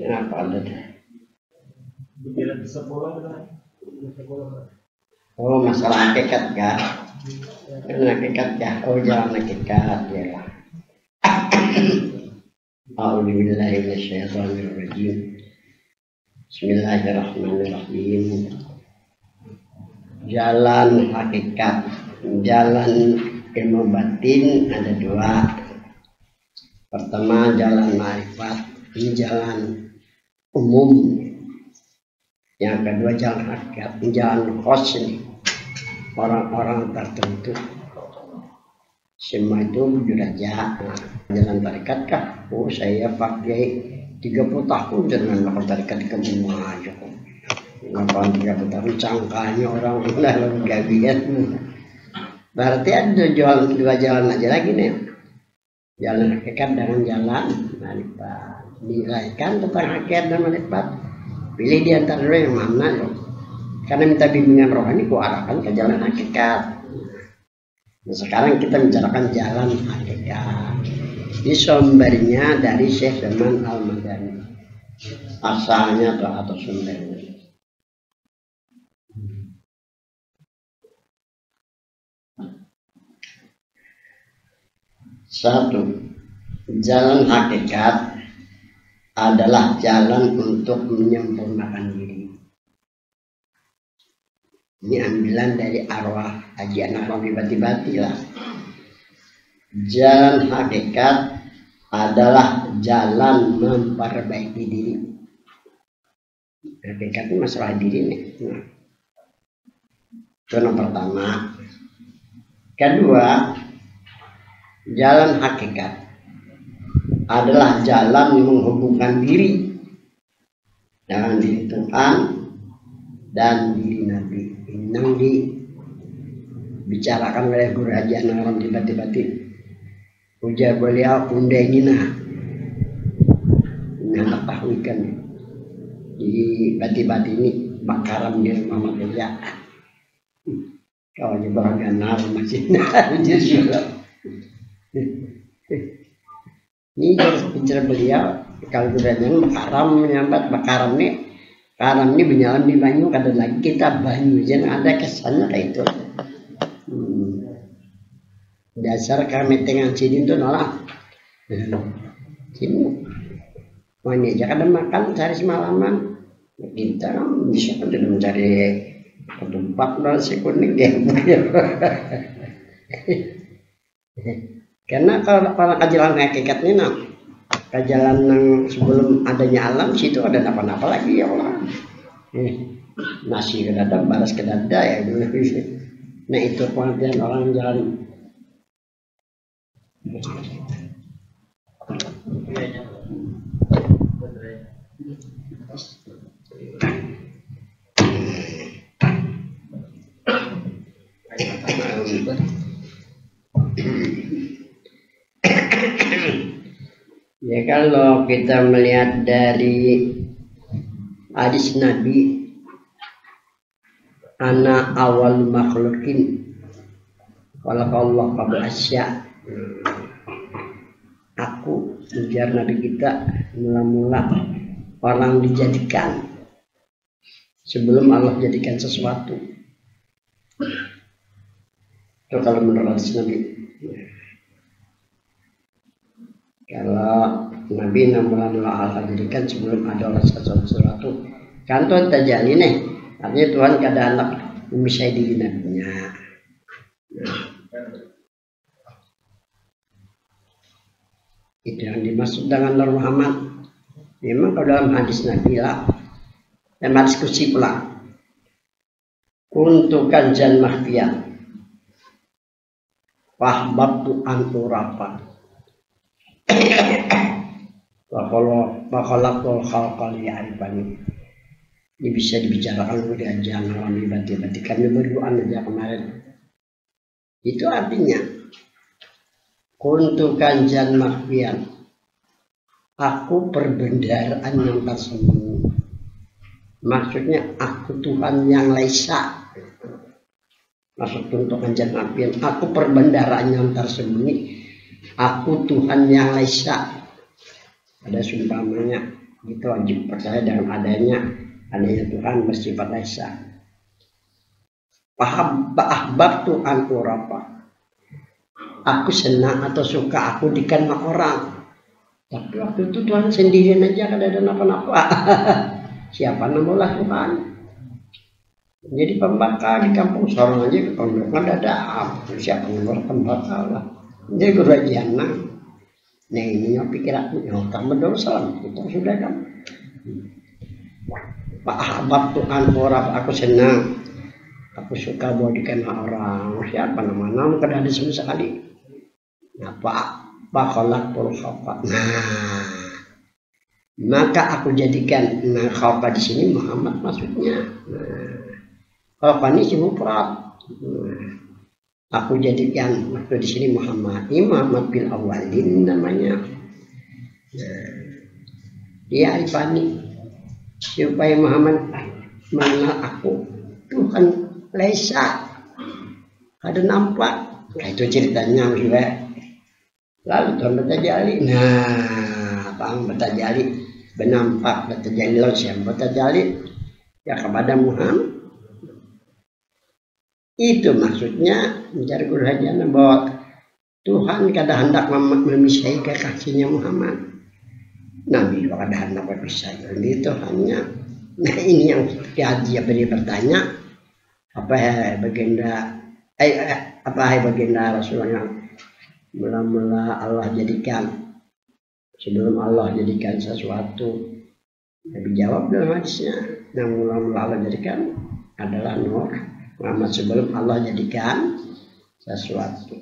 Apa ada? Oh, masalah hakikat kah? Hakikat kah? Oh, jangan hakikat ya lah. A'udzubillahi minasyaitonirrajim. Bismillahirrahmanirrahim. Jalan hakikat, jalan ilmu batin ada dua. Pertama jalan ma'rifat, ini jalan umum. Yang kedua jalan hakikat, ini jalan khos ini. Orang-orang tertentu. Semua itu jujur aja. Jalan tarikat kah? Oh, saya pakai 30 tahun dengan melakukan tarikat ke rumah aja kok. Ngapain 30 tahun cangkahnya orang udah gak bias. Berarti ada dua jalan aja lagi nih. Jalan hakikat dengan jalan ma'rifat. Nilaikan tentang hakikat dan ma'rifat. Pilih di antara dua yang mana loh. Karena minta bimbingan rohani, ku arahkan ke jalan hakikat. Nah, sekarang kita bicarakan jalan hakikat. Ini sumbernya dari Syekh Zaman Al-Madani. Asalnya atau sumbernya. Satu, jalan hakikat adalah jalan untuk menyempurnakan diri. Ini ambilan dari arwah Haji Anawawi Bati-Bati lah. Jalan hakikat adalah jalan memperbaiki diri. Hakikat itu masalah diri nih. Nah, itu yang pertama. Kedua, jalan hakikat adalah jalan menghubungkan diri dengan diri Tuhan dan diri Nabi. Ini yang dibicarakan oleh Guru Haji Anawawi Bati-Bati. Ujar beliau undengina. Ini ketahui kan di Bati-Bati ini bakaran di Muhammad Elia. Kalau di bagian masih ini bicara beliau kalau berjalan bakaram menyambat bakaram ini berjalan di banyu kadang lagi kita banyu jangan ada kesannya kayak itu. Dasar kami tengah sidin tuh nolak. Sini mana aja kadang makan cari semalaman kita bisa kan mencari tempat dan sekuning karena kalau jalan hakikat ini jalan yang sebelum adanya alam situ ada apa-apa lagi ya Allah. Nasi ke dada, baras ke dada ya dulu. Nah itu pengertian orang jalan. Ya kalau kita melihat dari hadis Nabi, ana awal makhlukin walaqallahu qabla asya. Aku ujar Nabi kita mula-mula orang dijadikan sebelum Allah jadikan sesuatu. Itu kalau menurut hadis Nabi. Kalau Nabi mula-mula Allah jadikan sebelum ada Allah sesuatu. Kan Tuhan tajali nih. Artinya Tuhan kada anak memisah diri Nabinya. Itu yang dimaksud dengan Nur Muhammad. Memang kalau dalam hadis Nabi lah. Dan hadis kursi pula. Untuk kanjan mahfiyah. Fahbabtu anturapan. Wakhalaqul khalqa liya'rifani. Ini bisa dibicarakan oleh ajaran Anawawi Bati-Bati. Kami berdoa aja kemarin. Itu artinya kuntu kanjan mahfian. Aku perbendaharaan yang tersembunyi. Maksudnya aku Tuhan yang laisa. Maksud untuk kanjan mahfian. Aku perbendaharaan yang tersembunyi. Aku Tuhan yang laisa. Ada sumpamanya, itu wajib percaya dengan adanya Tuhan bersifat laisa. Ahbab Tuhan urapa. Aku senang atau suka aku dikenal orang. Tapi waktu itu Tuhan sendirian aja, kada ada apa-apa. Siapa namalah Tuhan? Jadi pembakar di kampung Sorong aja, pembakar kada ada apa. Siapa namalah pembakar lah. Jadi kerajian nah ini yang pikirannya, otak berdosa kita sudah kan. Pak ahbab Tuhan orang, aku senang, aku suka buat dikenal orang. Siapa nama kada ada sama sekali. Nah Pak kolak pulkhapa. Nah maka aku jadikan khapa di sini Muhammad maksudnya. Khapa ini si mufrad. Aku jadikan waktu di sini Muhammad bil awalin namanya. Dia Arifani supaya Muhammad mengenal aku Tuhan laisa ada nampak. Nah, itu ceritanya juga. Lalu Tuhan bertajali. Nah, bang bertajali benampak bertajali lalu siapa bertajali ya kepada Muhammad. Itu maksudnya mencari kurhajana bahwa Tuhan kada hendak memisahkan kekasihnya Muhammad. Nabi kada hendak memisahkan ini Tuhannya. Nah ini yang haji beri bertanya apa baginda baginda Rasulullah mula-mula Allah jadikan sebelum Allah jadikan sesuatu. Nabi jawab dalam hadisnya yang mula-mula Allah jadikan adalah nur Muhammad sebelum Allah jadikan sesuatu.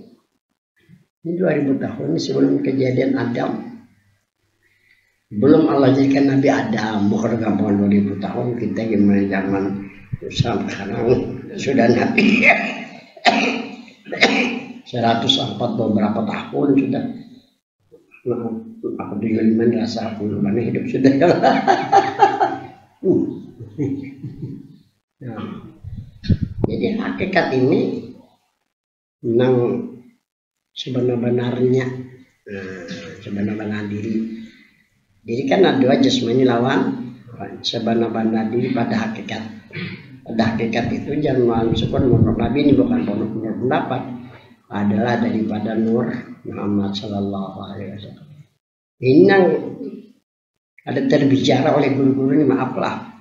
Ini 2000 tahun sebelum kejadian Adam. Belum Allah jadikan Nabi Adam. Mau gampang 2000 tahun kita gimana zaman sekarang sudah Nabi. 104 beberapa tahun sudah. Aku dengan rasa aku mana hidup sudah. Nah. Jadi hakikat ini memang sebenar-benarnya sebenar-benar diri. Diri kan ada dua jasmani lawan sebenar-benar diri pada hakikat. Pada hakikat itu jangan meskipun menurut Nabi ini bukan menurut pendapat adalah daripada nur Muhammad Sallallahu Alaihi Wasallam. Ini yang ada terbicara oleh guru-guru ini maaflah.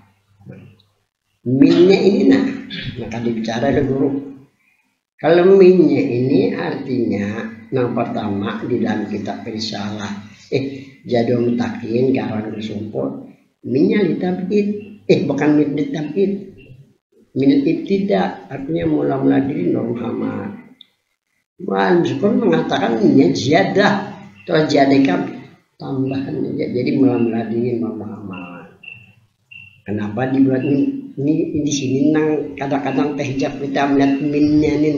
Minnya ini maka dibicara oleh guru. Kalau minnya ini artinya yang pertama di dalam kitab risalah jadul mutakin karang disumput minnya ditabid bukan min ditabid min ibtida artinya mula-mula diri Nur Muhammad. Meskipun mengatakan minnya ziyadah atau ziyadah tambahan jadi mula-mula diri Nur Muhammad. Kenapa dibuat ini di sini nang kadang-kadang tehjab kita melihat minnya nih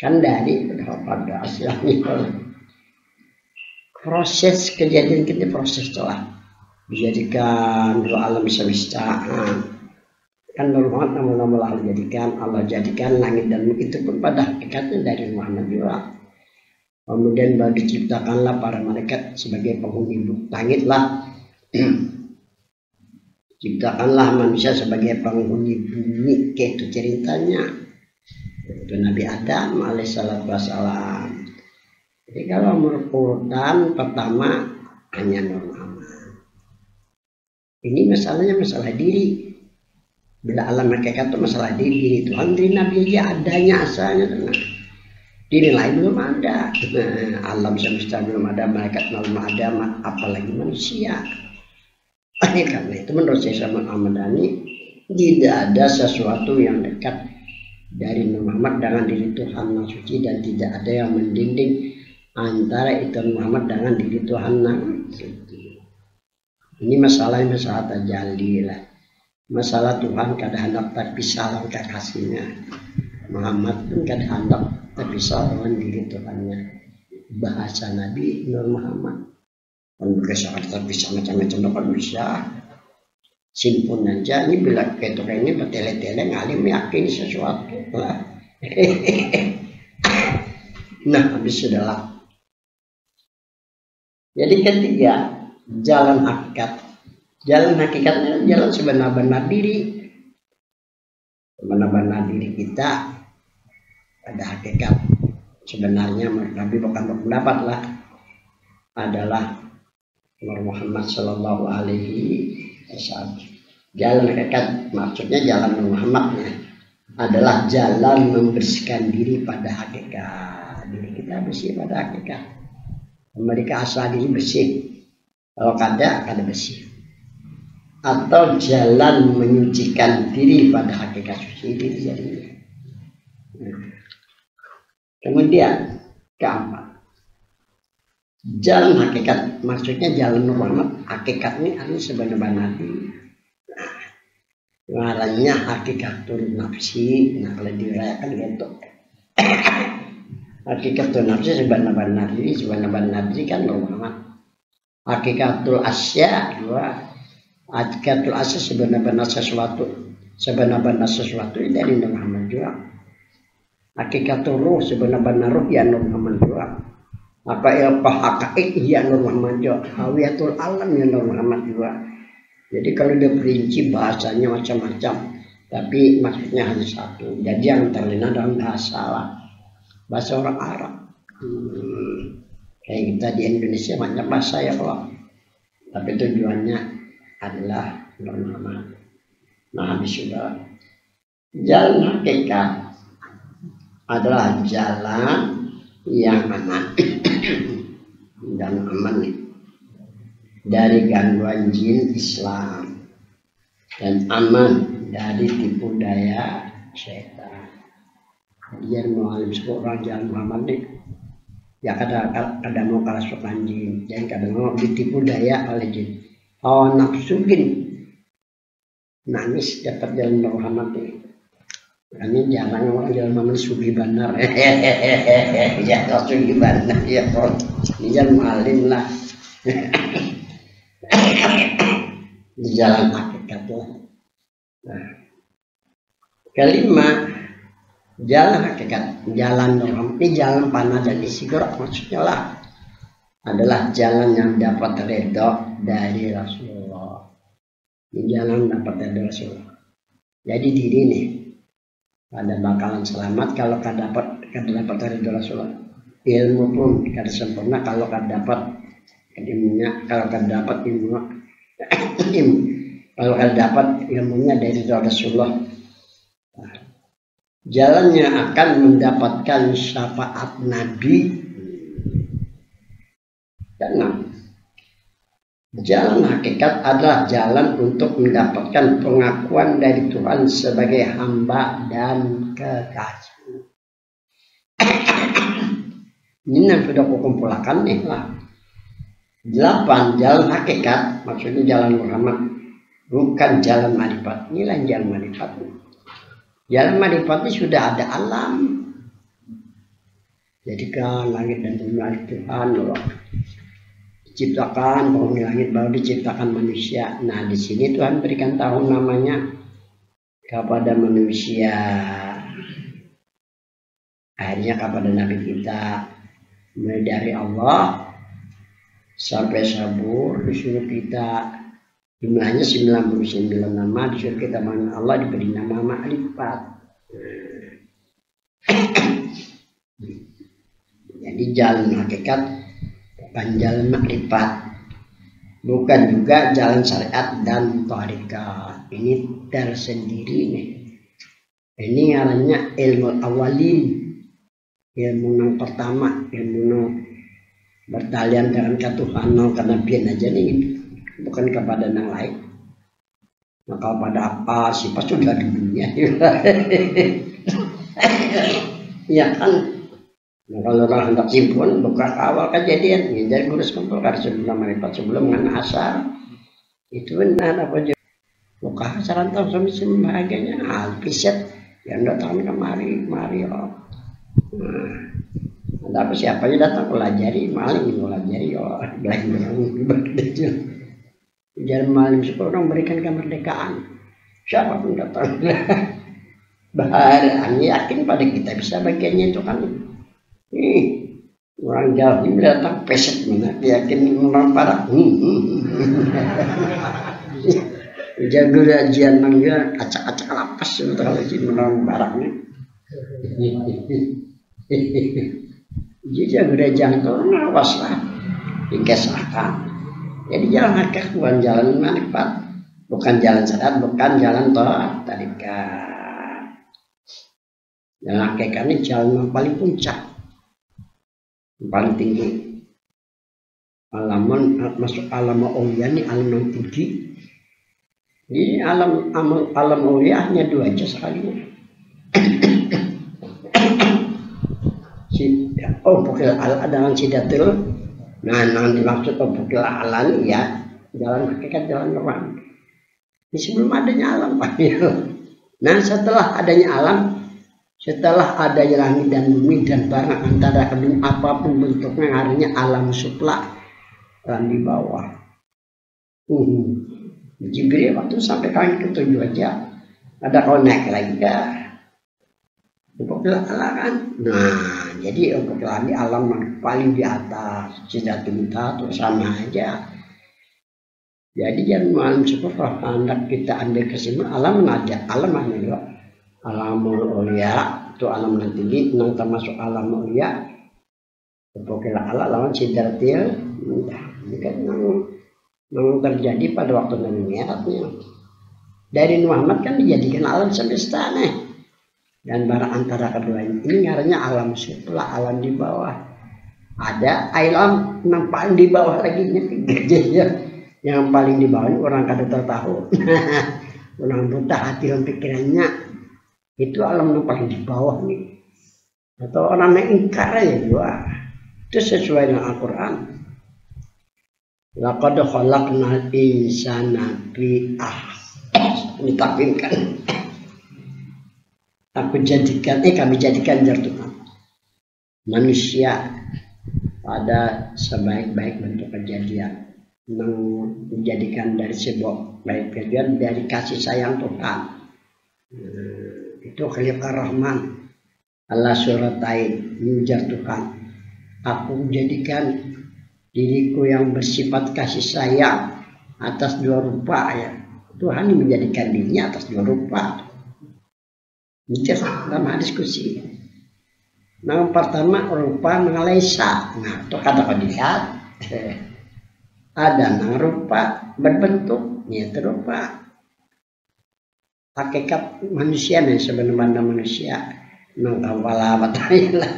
kan dari pada asalnya proses kejadian kita proses telah dijadikan dua alam semesta kan Muhammad namun Allah jadikan langit dan bumi itu pun pada hakikatnya dari Muhammad juga. Kemudian baru diciptakanlah para malaikat sebagai penghuni langit lah. Ciptakanlah manusia sebagai penghuni bumi, itu ceritanya. Itu Nabi Adam alaihissalam. Jadi kalau menurut urutan pertama hanya Nur Muhammad. Ini masalahnya masalah diri. Bila alam hakikat itu masalah diri Tuhan, diri Nabi aja adanya asalnya. Diri lain belum ada. Alam semesta belum ada, malaikat belum ada, apalagi manusia. Karena itu menurut saya sama Ahmadani tidak ada sesuatu yang dekat dari Muhammad dengan diri Tuhan yang suci dan tidak ada yang mendinding antara itu Muhammad dengan diri Tuhan yang suci. Ini masalahnya masalah tajalli lah. Masalah Tuhan kada hendak terpisah dengan kekasihnya. Muhammad pun kada hendak terpisah dengan diri Tuhannya. Bahasa Nabi Nur Muhammad. Berkesan terpisah macam-macam dapat bisa simpun aja ini bila kayaknya bertele-tele ngalim yakin sesuatu nah habis sudahlah Jadi ketiga, jalan hakikat. Jalan hakikatnya jalan sebenar-benar diri. Sebenar-benar diri kita pada hakikat sebenarnya Nabi bukan berpendapat lah, adalah Muhammad Shallallahu Alaihi Wasallam. Jalan hakikat maksudnya jalan Muhammadnya adalah jalan membersihkan diri pada hakikat. Diri kita bersih pada hakikat. Mereka asal diri bersih. Kalau kada bersih. Atau jalan menyucikan diri pada hakikat suci diri jadinya. Kemudian keempat, jalan hakikat maksudnya jalan Muhammad. Hakikat ini artinya sebenar-benar diri. Ngarannya hakikatul nafsi. Nah kalau dirayakan gitu. Hakikatul nafsi sebenar-benar diri. Sebenar-benar diri kan Muhammad. Hakikatul asya dua. Hakikatul asya sebenar-benar sesuatu. Sebenar-benar sesuatu dari Muhammad juga. Hakikatul ruh sebenar-benar ruh ya Nur Muhammad juga. Apa ilfah hakaik ya Nur Muhammad juga. Hawiyatul alam ya Nur Muhammad juga. Jadi kalau dia perinci bahasanya macam-macam, tapi maksudnya hanya satu. Jadi yang terlena dalam bahasa orang Arab. Kayak kita di Indonesia banyak bahasa ya kalau. Tapi tujuannya adalah Nur Muhammad. Nah habis sudah jalan hakikat adalah jalan yang aman dan aman dari gangguan jin Islam dan aman dari tipu daya setan. Dia mengalim seorang jalan Muhammad nih, ya kadang mau kerasukan jin, dan kadang mau ditipu daya oleh jin. Hawa nafsu gini, nangis dapat jalan Muhammad nih. Kami jarang orang jalan Muhammad sugi benar. Ya kalau sugi benar ya kalau ini jalan alim lah. Di jalan hakikat lah. Nah, kelima, jalan hakikat, jalan Muhammad ini jalan panah dan istiqoroh maksudnya lah adalah jalan yang dapat ridho dari Rasulullah. Ini jalan dapat ridho Rasulullah. Jadi diri nih pada bakalan selamat kalau kada dapat ridho Rasulullah. Ilmu pun kada sempurna kalau kada dapat ilmunya, kalau kada dapat ilmu kalau kada dapat ilmunya dari Rasulullah. Nah, jalannya akan mendapatkan syafaat Nabi. Dan jalan hakikat adalah jalan untuk mendapatkan pengakuan dari Tuhan sebagai hamba dan kekasih. Ini yang sudah kukumpulkan nih lah. 8. Jalan hakikat maksudnya jalan Muhammad, bukan jalan marifat. Inilah jalan marifat. Jalan marifat ini sudah ada alam. Jadikan langit dan bumi oleh Tuhan Allah. Diciptakan penghuni langit baru diciptakan manusia. Nah di sini Tuhan berikan tahu namanya kepada manusia. Akhirnya kepada Nabi kita, mulai dari Allah sampai sabur disuruh kita, jumlahnya 99 nama, disuruh kita mengenal Allah, diberi nama makrifat. Jadi jalan hakikat bukan jalan makrifat, bukan juga jalan syariat dan thariqat. Ini tersendiri nih. Ini namanya ilmu awalin, ilmu yang pertama, ilmu yang bertalian dengan ketuhanan kenabian aja nih, bukan kepada yang lain. Nah kalau pada apa sifat sudah di dunia. Ya kan. Nah, kalau orang hendak simpun bukan awal kejadian ya, jadi kurus kumpul karena sebelum marifat sebelum mengenai asar itu benar apa aja buka asaran tahu suami sebagainya alpiset yang datang kemari oh. Ada apa siapa yang datang pelajari maling pelajari oh belajar ibadah jangan maling sekolah orang berikan kemerdekaan siapa pun datang bahar yakin pada kita bisa bagiannya itu kan. Orang Jawa ini datang pesek mana, yakin orang parah. Jago ajian nangnya acak-acak lapas itu kalau si menang barangnya. Jadi jago ajian itu nawas lah, dikesahkan. Jadi jalan hakik bukan jalan manfaat, bukan jalan sadat, bukan jalan tarikat. Jalan hakik ini jalan yang paling puncak. Paling tinggi alaman masuk alam aulia ini alam yang tinggi. Di alam aulia hanya dua aja sekali. Bukil ala dengan sidatul. Nah, yang dimaksud bukil ala ya jalan hakikat, jalan orang. Ini sebelum adanya alam Pak. Nah, setelah adanya alam, setelah ada langit dan bumi dan barang antara kedua apapun bentuknya, artinya alam supla, alam di bawah. Jibril waktu sampai kali ke-7 aja ada kalau naik lagi ya untuk alam kan. Nah, jadi untuk di alam yang paling di atas sidratul muntaha tuh sama aja. Jadi jangan malam syukur hendak kita ambil kesimpulan alam ada alam mana juga. Alamul aulia itu alam yang tinggi, yang termasuk alam aulia. Pokoknya ala lawan sidratil muntaha. Ini kan yang terjadi pada waktu Nabi Mi'rajnya. Dari Muhammad kan dijadikan alam semesta nih. Dan barang antara keduanya ini ngarannya alam supla, alam di bawah. Ada alam yang paling di bawah lagi ya. Yang paling di bawah ini orang kada tahu. Orang buta hati dan pikirannya. Itu alam yang paling di bawah nih. Atau orang yang ingkar ya juga. Itu sesuai dengan Al-Quran. Laqad khalaqnal insana fi ahsani taqwim kan. Kami jadikan Tuhan manusia pada sebaik-baik bentuk kejadian. Menjadikan dari sebuah baik kejadian dari kasih sayang Tuhan. Itu khaliqur rahman Allah suratain mengujar Tuhan, aku jadikan diriku yang bersifat kasih sayang atas dua rupa ya. Tuhan menjadikan dirinya atas dua rupa. Ini dalam diskusi. Nah, pertama rupa mengalesa. Nah, itu kata kau dilihat ada nang rupa berbentuk itu rupa hakikat manusia nih, sebenarnya manusia nang kawala bataylah.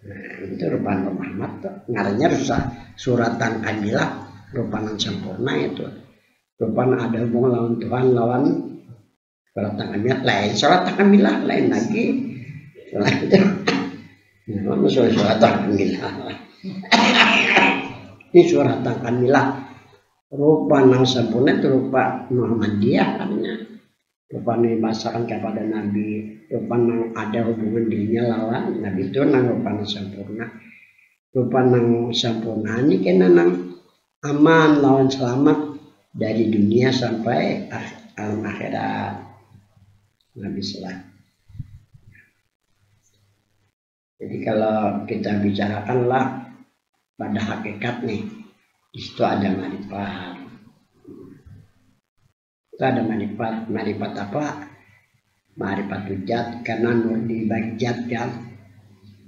Nah, itu rupa Muhammad tuh ngarannya rusak suratan kamilah, rupa yang sempurna itu. Rupa ada hubungan lawan Tuhan, lawan suratan kamilah lain, suratan kamilah lain lagi. Lain itu. Nah, suratan kamilah. Ini suratan kamilah. Rupa yang sempurna itu rupa Muhammadiyah namanya. Rupa yang dimasakan kepada Nabi, rupa yang ada hubungan dirinya lawan Nabi itu nang rupa yang sempurna. Rupa yang sempurna ini kena nang aman lawan selamat dari dunia sampai alam akhirat. Nabi salah. Jadi kalau kita bicarakanlah pada hakikat nih, di situ ada marifat. Itu ada marifat apa? Marifat hujat karena nur di bagi zat kan.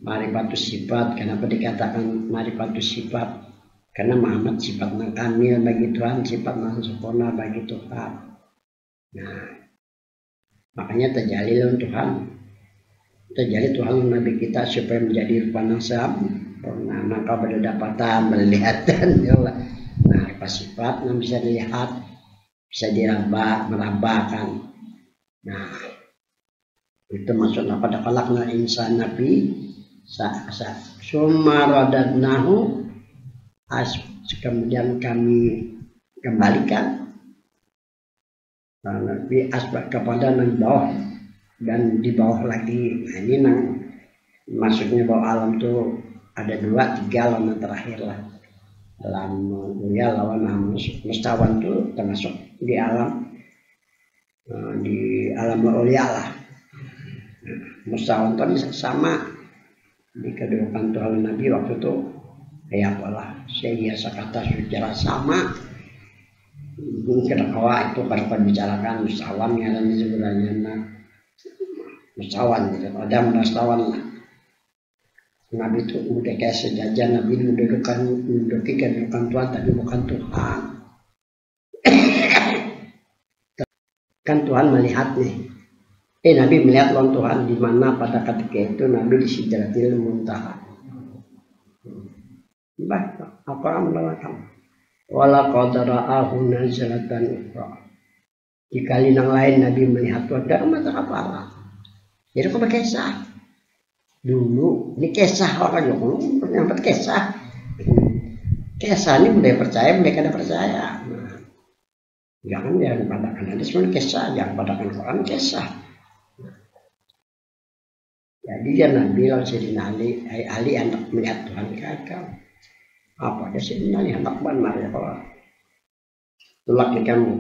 Marifat sifat, kenapa dikatakan marifat sifat? Karena Muhammad sifat yang kamil bagi Tuhan, sifat yang sempurna bagi Tuhan. Nah, makanya terjalin Tuhan. Terjadi Tuhan Nabi kita supaya menjadi rupa yang sempurna. Maka berdapatan, melihatan, ya Allah. Nah, sifat yang bisa dilihat, bisa merabakan. Nah, itu maksudnya pada kalakna insan Nabi summa radadnahu kemudian kami kembalikan Nabi asbab kepada yang bawah dan di bawah lagi. Nah, ini nang maksudnya bahwa alam itu ada 2, 3 alam yang terakhir lah. Alam dunia lawan mustawan itu termasuk di alam aulia lah. Mustawan itu sama Di kedudukan Tuhan Nabi waktu itu kayak apalah saya kata secara sama kedekwa itu kalau bicarakan musawan yang sebenarnya musawan gitu ada musawan lah. Nabi itu udah kayak sejajar, Nabi menduduki kedudukan Tuhan tapi bukan Tuhan. Kan Tuhan melihat nih. Nabi melihat lawan Tuhan di mana pada ketika itu Nabi di Sidratil Muntaha. Apa menerangkan? Wala qadara'ahu nazalatan ukhra. Di kali yang lain Nabi melihat Tuhan dari mata kepala. Jadi kok berkisah? Dulu ini kisah orang dulu nyampe kisah. Kisah ini boleh percaya, boleh kada percaya. Nah, jangan yang padakan hadis pun kisah, yang padakan Quran kisah. Jadi dia Nabi lawan Sayyidina Ali anak melihat Tuhan kagak. Apa dia Sayyidina Ali anak benar ya kalau tulak kamu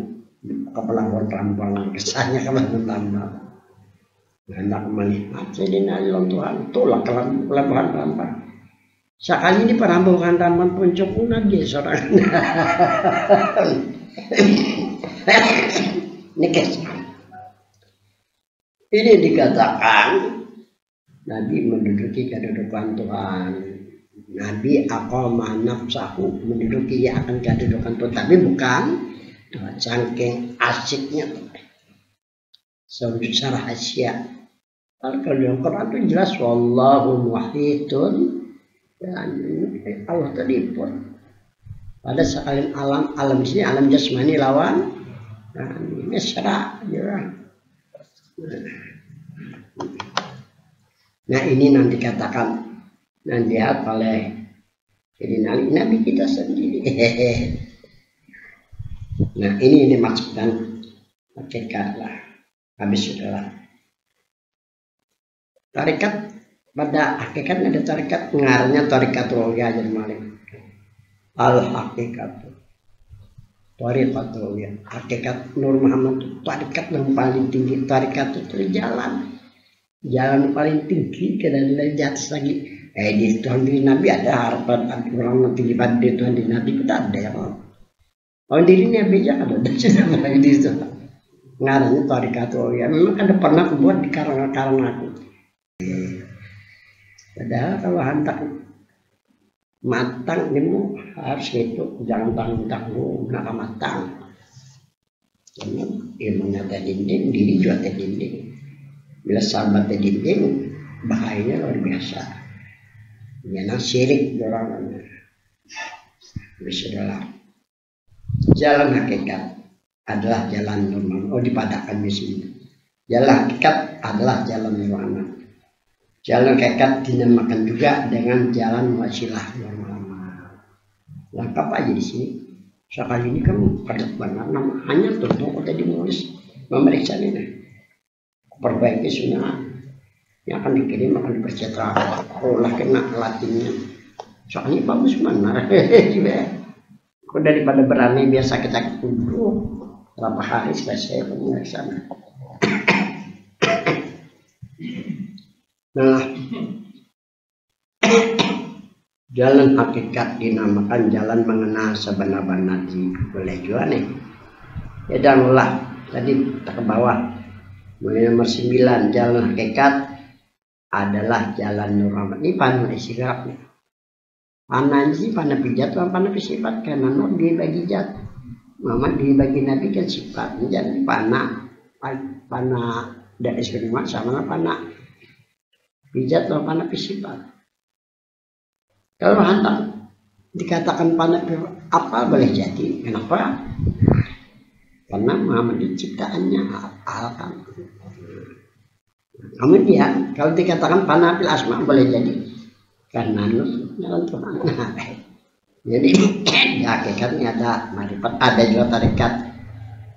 kepala rampangan kisahnya kamu tambah. Hendak melihat Sayyidina Ali lawan Tuhan tulak kelabuhan rampang. Sekali ini perampungan rampang puncak lagi seorang. Ini kisah. Ini dikatakan Nabi menduduki kedudukan Tuhan. Nabi aqama nafsahu menduduki akan kedudukan Tuhan, tapi bukan Tuhan saking asiknya secara rahasia. Kalau dalam Quran itu jelas wallahu muhitun dan Allah tadi pun pada sekalian alam di sini alam jasmani lawan ini secara ya. Nah ini nanti katakan nanti lihat oleh jadi Nabi kita sendiri. Nah ini maksudkan hakikat lah. Habis sudahlah. Tarikat pada hakikatnya ada tarikat pengarangnya tarikat Ruqyah jadi malik. Al hakikat. Tarikat Ruqyah. Hakikat Nur Muhammad itu tarikat yang paling tinggi. Tarikat itu jalan paling tinggi ke dalam di atas lagi. Di Tuhan diri Nabi ada harapan orang tinggi pada Tuhan diri Nabi kita ada ya mau. Orang diri Nabi aja ada sudah lagi di situ. Ngarangnya tarikat ya memang ada pernah buat di karang aku. Padahal kalau hantar matang ini harus itu jangan tanggung nak matang. Karena ilmunya tadi dinding diri juga tadi dinding. Bila sahabat dinding bahayanya luar biasa. Jangan syirik orang bersaudara. Jalan hakikat adalah jalan normal. Dipadakan di sini. Jalan hakikat adalah jalan normal. Jalan hakikat dinamakan juga dengan jalan wasilah normal. Lengkap aja di sini. Sekali ini kan padat benar nama hanya tentu tadi menulis memeriksa ini. Perbaiki sunnah yang akan dikirim akan dipercetak olah kena latinnya soalnya bagus mana kok daripada berani biasa kita duduk berapa hari selesai pemeriksaan. Nah jalan hakikat dinamakan jalan mengenal sebenar-benar boleh juga nih ya janganlah tadi kita ke bawah. Mulai nomor 9 jalan hakikat adalah jalan Nur Muhammad. Ini panah istighfar. Panah sih panah pijat atau panah sifat karena Nur dibagi jat. Muhammad dibagi Nabi kan sifat. Jadi panah dari istighfar sama panah pijat atau panah sifat. Kalau hantar dikatakan panah apa boleh jadi. Kenapa? Karena Muhammad ciptaannya akan. Kemudian kalau dikatakan panapil asma boleh jadi karena jalan Tuhan. Jadi hakikatnya ada marifat, ada juga tarikat.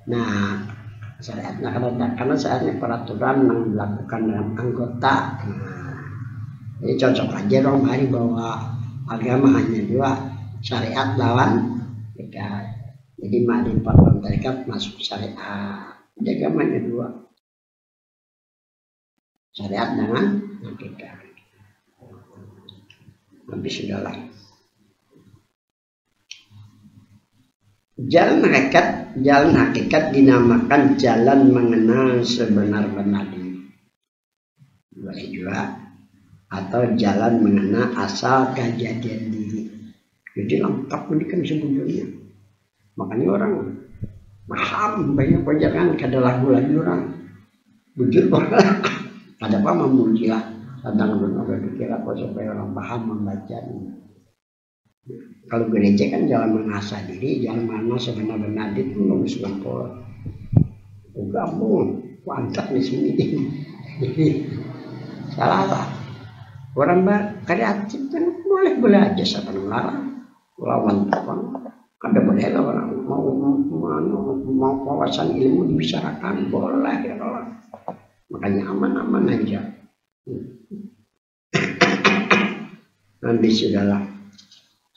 Nah syariatnya karena saatnya peraturan yang dilakukan dalam anggota. Jadi cocok aja dong hari bahwa agama hanya dua syariat lawan tarikat. Jadi marifat dan tarikat masuk syariat. Jadi agamanya dua. Syariat dengan hakikat. Habis sudahlah. Jalan hakikat dinamakan jalan mengenal sebenar-benarnya. Boleh juga. Atau jalan mengenal asal kejadian diri. Jadi lengkap ini kan sebetulnya. Makanya orang paham banyak jangan kada lagu lagi orang. Bujur orang. Ada apa memujilah tentang benar pikir apa supaya orang paham membacanya. Kalau gereja kan jalan mengasah diri, jalan mana sebenar-benar itu belum selampau. Gabung, mantap di sini. Salah lah. Orang kreatif kan boleh aja siapa melarang. Lawan apa? Kada boleh lah orang mau kawasan ilmu dibicarakan boleh ya Allah. Makanya aman-aman aja. Nanti sudahlah.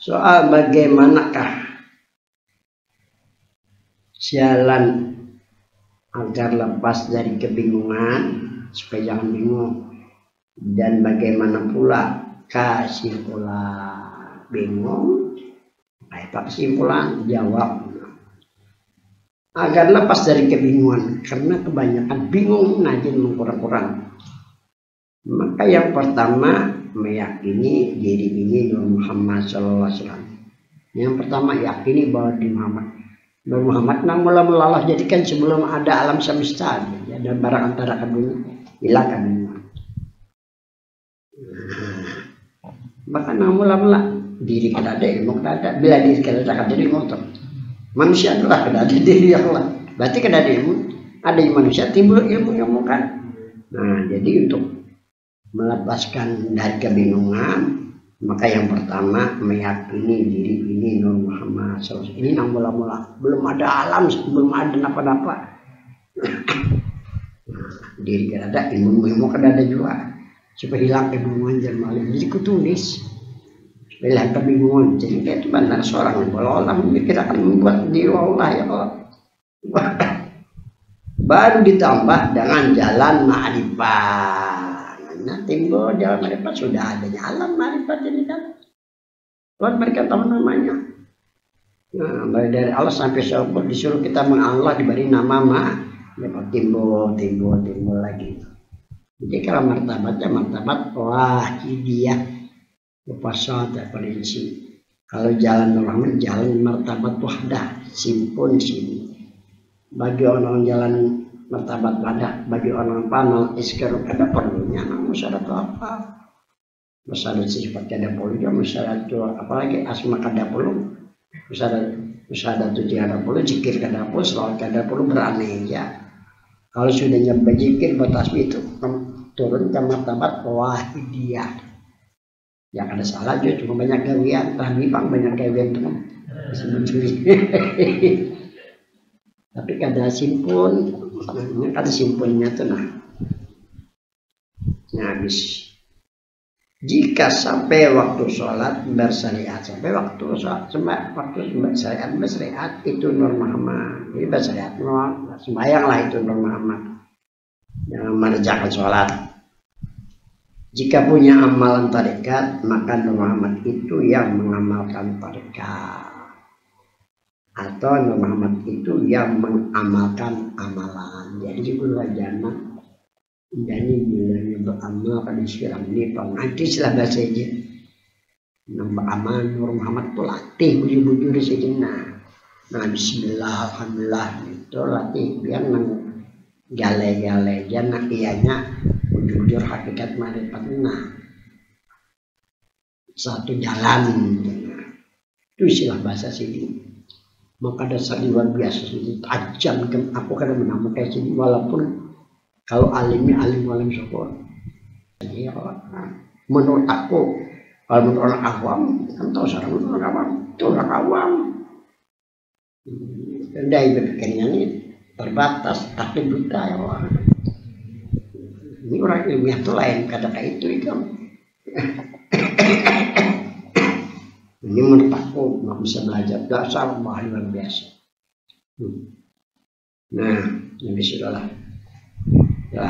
Soal bagaimanakah jalan agar lepas dari kebingungan supaya jangan bingung, dan bagaimana pula kesimpulan bingung, apa kesimpulan jawab agar lepas dari kebingungan, karena kebanyakan bingung najin mengkurang-kurang. Maka yang pertama meyakini diri ini Nur Muhammad Sallallahu Alaihi Wasallam. Yang pertama yakini bahwa di Nur Muhammad nang mula-mula jadikan sebelum ada alam semesta, dan barang antara kedua hilang kedua. Bahkan nang mula-mula diri kada ada, ilmu kada ada. Bila diri kada ada, jadi ngotot. Manusia adalah kada ada diri Allah. Berarti kada ada ilmu. Ada manusia timbul ilmu kan. Nah, jadi untuk melepaskan dari kebingungan, maka yang pertama meyakini diri ini Nur Muhammad SAW. Ini yang mula-mula belum ada alam, belum ada apa-apa. Diri kan ada, ilmu kan ada juga. Supaya hilang kebingungan jangan malu. Jadi kutulis supaya hilang kebingungan. Jadi kayak itu benar seorang kalau Allah memikir akan membuat diri Allah ya Allah. Baru ditambah dengan jalan ma'rifah. Nah, timbul jalan marifat sudah adanya alam marifat ini kan. Kalau mereka tahu namanya. Nah, dari Allah sampai syukur disuruh kita mengallah diberi nama dapat timbul lagi. Jadi kalau martabatnya martabat wahidiyah, lepasan terperinci. Kalau jalan Muhammad jalan martabat wahdah, simpun sini. Bagi orang jalan martabat wadah, bagi orang panel iskar ada perlunya, namun syarat apa? Syarat sifat kada perlu, syarat apalagi asma kada perlu, syarat tujuh kada perlu, zikir kada perlu, selawat kada perlu, berani ya. Kalau sudah nyampe zikir bertasbih itu turun ke martabat wahidiyah. Ya kada salah juga, cuma banyak gawian, bang banyak gawian teman, mencuri. Tapi kada simpun, kada simpunnya tuh nah habis. Jika sampai waktu sholat bersyariat, sampai waktu sholat waktu bersyariat itu Nur Muhammad. Jadi bersyariat sembahyang lah itu Nur Muhammad. Jangan mengerjakan sholat. Jika punya amalan tarekat, maka Nur Muhammad itu yang mengamalkan tarekat. Atau Nur Muhammad itu yang mengamalkan amalan. Jadi guru wajana jadi bilangnya beramal pada siram ini penganti setelah bahasa aja nambah amal Nur Muhammad itu latih bujur-bujur sejenak. Nah bismillah alhamdulillah itu latih biar nang gale-gale jana ianya bujur-bujur hakikat marifat. Nah satu jalan itu istilah bahasa sini. Maka dasar luar biasa sini tajam kan aku kadang menamu kayak sini walaupun kalau alimnya alim syukur. Ya, menurut aku kalau menurut orang awam kan tahu sekarang menurut orang awam itu orang awam. Dari berpikirnya ini terbatas tapi buta ya orang. Ini orang ilmiah itu lain kata itu. Ini menurut aku nggak bisa belajar dasar luar biasa. Nah, ini sudahlah. Ya.